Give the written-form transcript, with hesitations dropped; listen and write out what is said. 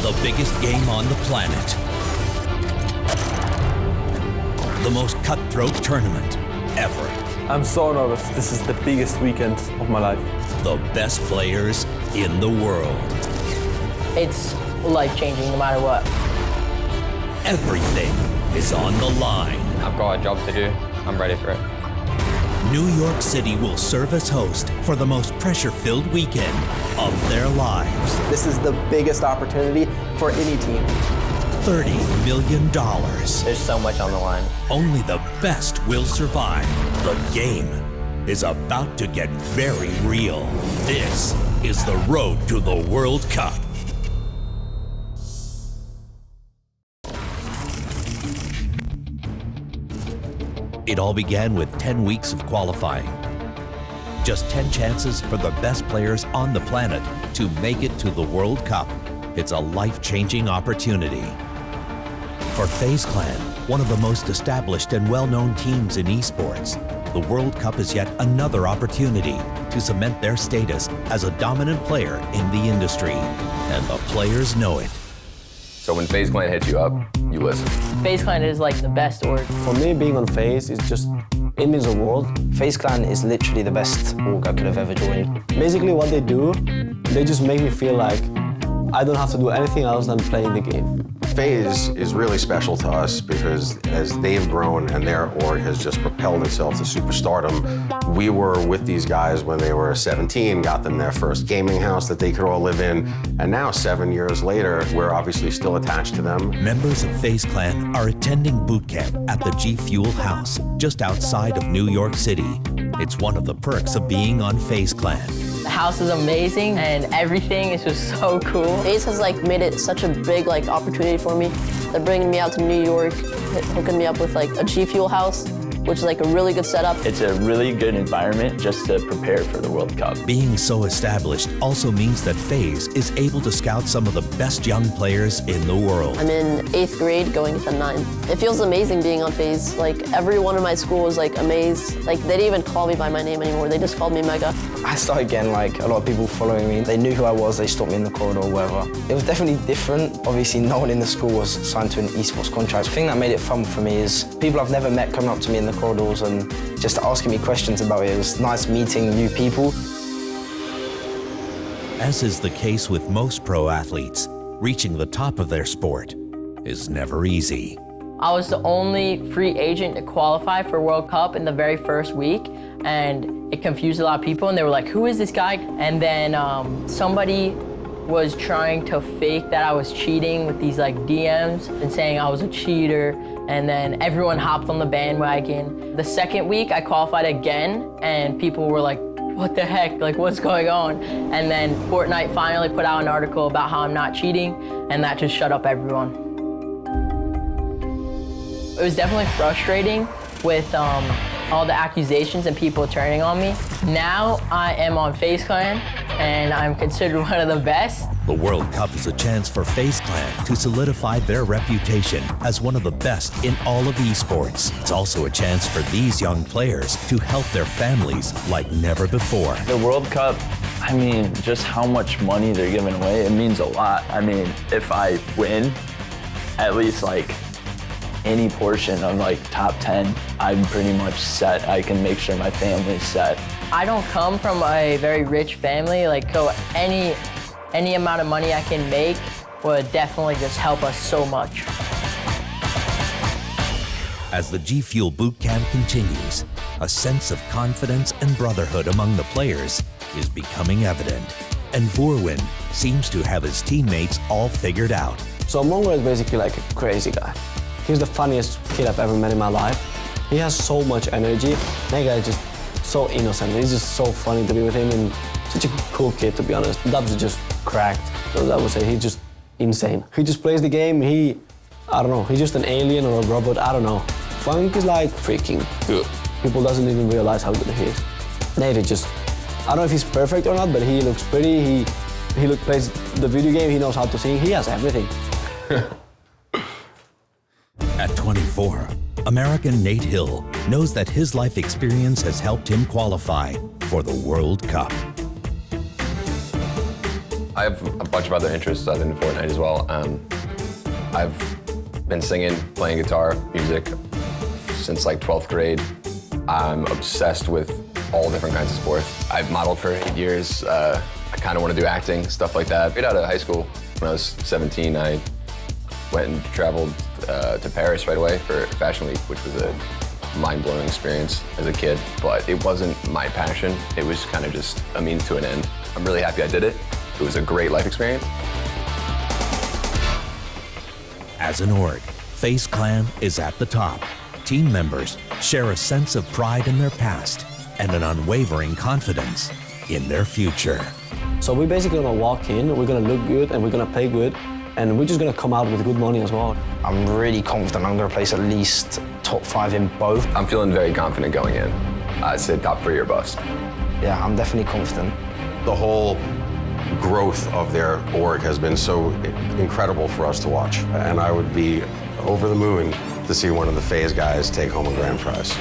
The biggest game on the planet. The most cutthroat tournament ever. I'm so nervous. This is the biggest weekend of my life. The best players in the world. It's life-changing no matter what. Everything is on the line. I've got a job to do. I'm ready for it. New York City will serve as host for the most pressure-filled weekend of their lives. This is the biggest opportunity for any team. $30 million. There's so much on the line. Only the best will survive. The game is about to get very real. This is the road to the World Cup. It all began with 10 weeks of qualifying. Just 10 chances for the best players on the planet to make it to the World Cup. It's a life-changing opportunity. For FaZe Clan, one of the most established and well-known teams in esports, the World Cup is yet another opportunity to cement their status as a dominant player in the industry. And the players know it. So when FaZe Clan hits you up, you listen. FaZe Clan is like the best org. For me, being on FaZe is just, it means the world. FaZe Clan is literally the best org I could have ever joined. Basically what they do, they just make me feel like I don't have to do anything else than playing the game. FaZe is really special to us because as they've grown and their org has just propelled itself to superstardom, we were with these guys when they were 17, got them their first gaming house that they could all live in, and now 7 years later, we're obviously still attached to them. Members of FaZe Clan are attending boot camp at the G Fuel House, just outside of New York City. It's one of the perks of being on FaZe Clan. The house is amazing and everything is just so cool. FaZe has made it such a big opportunity for me. They're bringing me out to New York, hooking me up with a G Fuel house, which is a really good setup. It's a really good environment just to prepare for the World Cup. Being so established also means that FaZe is able to scout some of the best young players in the world. I'm in 8th grade going into 9th. It feels amazing being on FaZe. Everyone in my school was amazed. They didn't even call me by my name anymore. They just called me Mega. I started getting a lot of people following me. They knew who I was, they stopped me in the corridor or whatever. It was definitely different. Obviously, no one in the school was signed to an esports contract. The thing that made it fun for me is people I've never met coming up to me in the corridors and just asking me questions about it. It was nice meeting new people. As is the case with most pro athletes, reaching the top of their sport is never easy. I was the only free agent to qualify for World Cup in the very first week, and it confused a lot of people, and they were like, who is this guy? And then somebody was trying to fake that I was cheating with these DMs and saying I was a cheater, and then everyone hopped on the bandwagon. The second week I qualified again, and people were like, what the heck, what's going on? And then Fortnite finally put out an article about how I'm not cheating, and that just shut up everyone. It was definitely frustrating with all the accusations and people turning on me. Now I am on FaZe Clan, and I'm considered one of the best. The World Cup is a chance for FaZe Clan to solidify their reputation as one of the best in all of esports. It's also a chance for these young players to help their families like never before. The World Cup, just how much money they're giving away, it means a lot. If I win, at least any portion of top 10, I'm pretty much set. I can make sure my family's set. I don't come from a very rich family, so any amount of money I can make would definitely just help us so much. As the G Fuel boot camp continues, a sense of confidence and brotherhood among the players is becoming evident. And Vorwin seems to have his teammates all figured out. So Mongo is basically a crazy guy. He's the funniest kid I've ever met in my life. He has so much energy. That guy is just so innocent. It's just so funny to be with him and such a cool kid, to be honest. Dubs is just cracked. So I would say he's just insane. He just plays the game. I don't know, he's just an alien or a robot, I don't know. Funk is freaking good. People doesn't even realize how good he is. Nate is just, I don't know if he's perfect or not, but he looks pretty. He plays the video game, he knows how to sing, he has everything. At 24, American Nate Hill knows that his life experience has helped him qualify for the World Cup. I have a bunch of other interests other than Fortnite as well. I've been singing, playing guitar, music since like 12th grade. I'm obsessed with all different kinds of sports. I've modeled for 8 years. I kind of want to do acting, stuff like that. Right out of high school, when I was 17, I went and traveled to Paris right away for Fashion Week, which was a mind-blowing experience as a kid, but it wasn't my passion. It was kind of just a means to an end. I'm really happy I did it. It was a great life experience. As an org, FaZe Clan is at the top. Team members share a sense of pride in their past and an unwavering confidence in their future. So we're basically gonna walk in, we're gonna look good, and we're gonna play good, and we're just gonna come out with good money as well. I'm really confident I'm gonna place at least top 5 in both. I'm feeling very confident going in. I said top 3 or bust. Yeah, I'm definitely confident. The whole growth of their org has been so incredible for us to watch. And I would be over the moon to see one of the FaZe guys take home a grand prize.